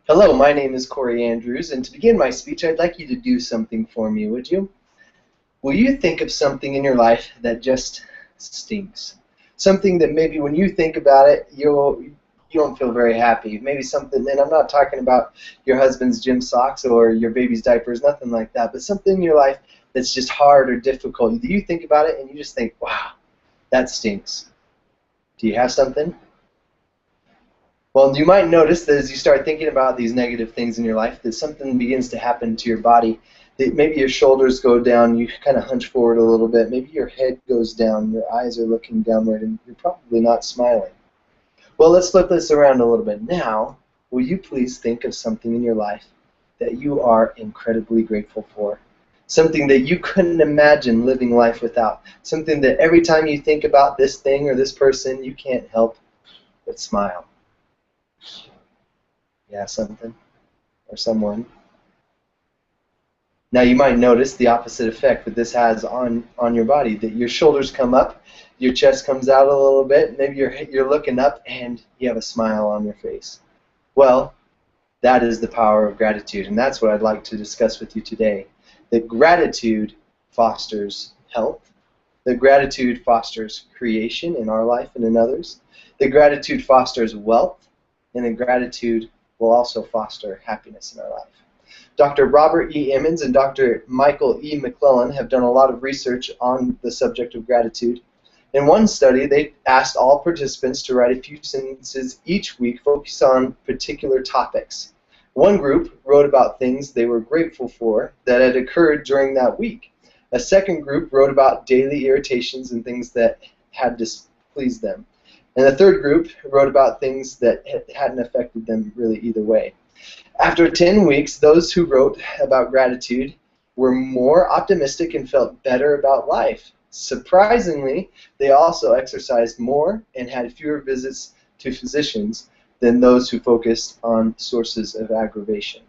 Hello, my name is Kori Andrews, and to begin my speech, I'd like you to do something for me, would you? Will you think of something in your life that just stinks? Something that maybe when you think about it, you don't feel very happy. Maybe something, and I'm not talking about your husband's gym socks or your baby's diapers, nothing like that, but something in your life that's just hard or difficult. Do you think about it and you just think, wow, that stinks? Do you have something? Well, you might notice that as you start thinking about these negative things in your life, that something begins to happen to your body. That maybe your shoulders go down, you kind of hunch forward a little bit. Maybe your head goes down, your eyes are looking downward, and you're probably not smiling. Well, let's flip this around a little bit. Now, will you please think of something in your life that you are incredibly grateful for? Something that you couldn't imagine living life without. Something that every time you think about this thing or this person, you can't help but smile. Yeah, something or someone. Now you might notice the opposite effect that this has on your body, that your shoulders come up, your chest comes out a little bit, maybe you're looking up and you have a smile on your face. Well, that is the power of gratitude, and that's what I'd like to discuss with you today. That gratitude fosters health, that gratitude fosters creation in our life and in others, that gratitude fosters wealth, and that gratitude will also foster happiness in our life. Dr. Robert E. Emmons and Dr. Michael E. McClellan have done a lot of research on the subject of gratitude. In one study, they asked all participants to write a few sentences each week focused on particular topics. One group wrote about things they were grateful for that had occurred during that week. A second group wrote about daily irritations and things that had displeased them. And the third group wrote about things that hadn't affected them really either way. After 10 weeks, those who wrote about gratitude were more optimistic and felt better about life. Surprisingly, they also exercised more and had fewer visits to physicians than those who focused on sources of aggravation.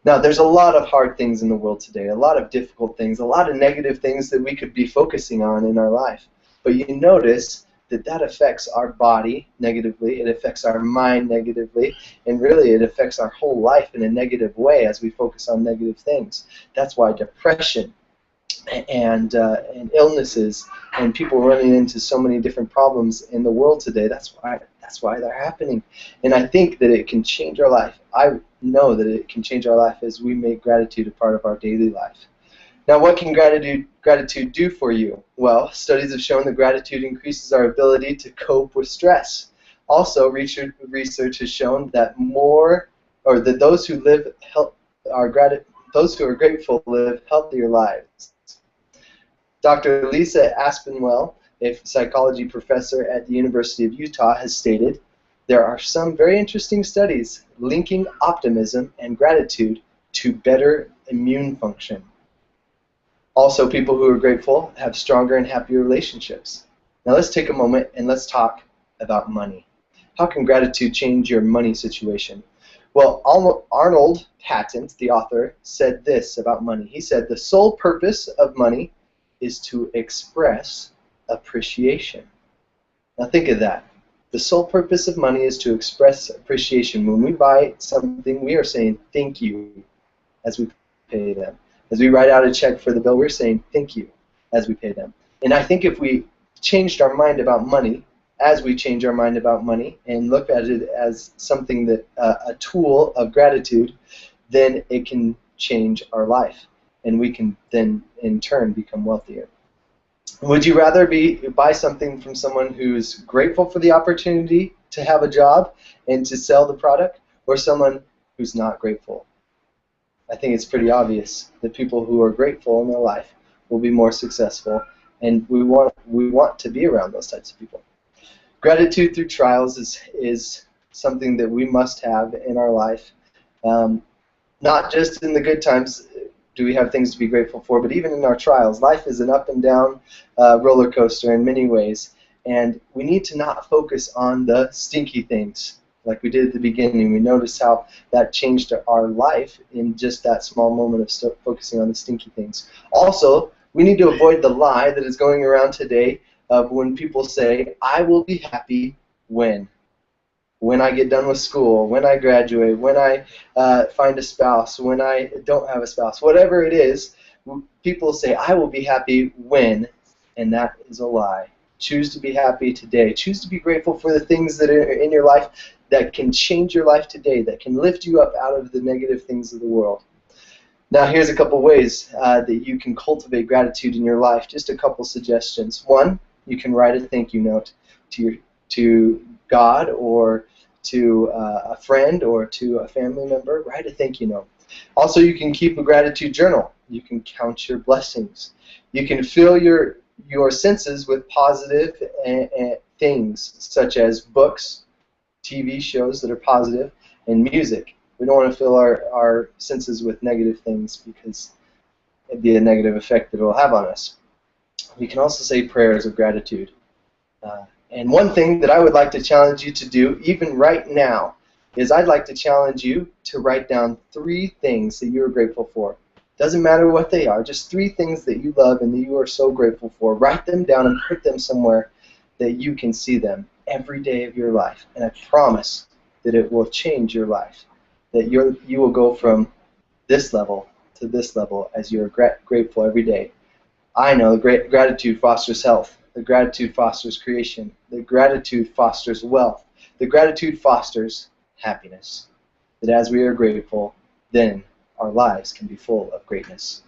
Now, there's a lot of hard things in the world today, a lot of difficult things, a lot of negative things that we could be focusing on in our life. But you notice that affects our body negatively, it affects our mind negatively, and really it affects our whole life in a negative way as we focus on negative things. That's why depression and illnesses and people running into so many different problems in the world today, that's why they're happening. And I think that it can change our life. I know that it can change our life as we make gratitude a part of our daily life. Now, what can gratitude do for you? Well, studies have shown that gratitude increases our ability to cope with stress. Also, research has shown that those who are grateful live healthier lives. Dr. Lisa Aspinwall, a psychology professor at the University of Utah, has stated, there are some very interesting studies linking optimism and gratitude to better immune function. Also, people who are grateful have stronger and happier relationships. Now let's take a moment and let's talk about money. How can gratitude change your money situation? Well, Arnold Patent, the author, said this about money. He said, the sole purpose of money is to express appreciation. Now think of that. The sole purpose of money is to express appreciation. When we buy something, we are saying thank you as we pay them. As we write out a check for the bill, we're saying thank you as we pay them. And I think if we changed our mind about money, as we change our mind about money and look at it as something that a tool of gratitude, then it can change our life, and we can then in turn become wealthier. Would you rather buy something from someone who's grateful for the opportunity to have a job and to sell the product, or someone who's not grateful? I think it's pretty obvious that people who are grateful in their life will be more successful, and we want to be around those types of people. Gratitude through trials is something that we must have in our life. Not just in the good times do we have things to be grateful for, but even in our trials. Life is an up and down roller coaster in many ways, and we need to not focus on the stinky things. Like we did at the beginning, we noticed how that changed our life in just that small moment of focusing on the stinky things. Also, we need to avoid the lie that is going around today of when people say, I will be happy when. when I get done with school, when I graduate, when I find a spouse, when I don't have a spouse, whatever it is, people say, I will be happy when, and that is a lie. Choose to be happy today. Choose to be grateful for the things that are in your life that can change your life today, that can lift you up out of the negative things of the world. Now, here's a couple ways that you can cultivate gratitude in your life. Just a couple suggestions. One, you can write a thank you note to God or to a friend or to a family member. Write a thank you note. Also, you can keep a gratitude journal. You can count your blessings. You can fill your senses with positive things, such as books, TV shows that are positive, and music. We don't want to fill our senses with negative things because it'd be a negative effect that it will have on us. We can also say prayers of gratitude. And one thing that I would like to challenge you to do, even right now, is I'd like to challenge you to write down 3 things that you're grateful for. Doesn't matter what they are, just 3 things that you love and that you are so grateful for. Write them down and put them somewhere that you can see them every day of your life. And I promise that it will change your life. That you will go from this level to this level as you're grateful every day. I know gratitude fosters health. The gratitude fosters creation. The gratitude fosters wealth. The gratitude fosters happiness. That as we are grateful, then our lives can be full of greatness.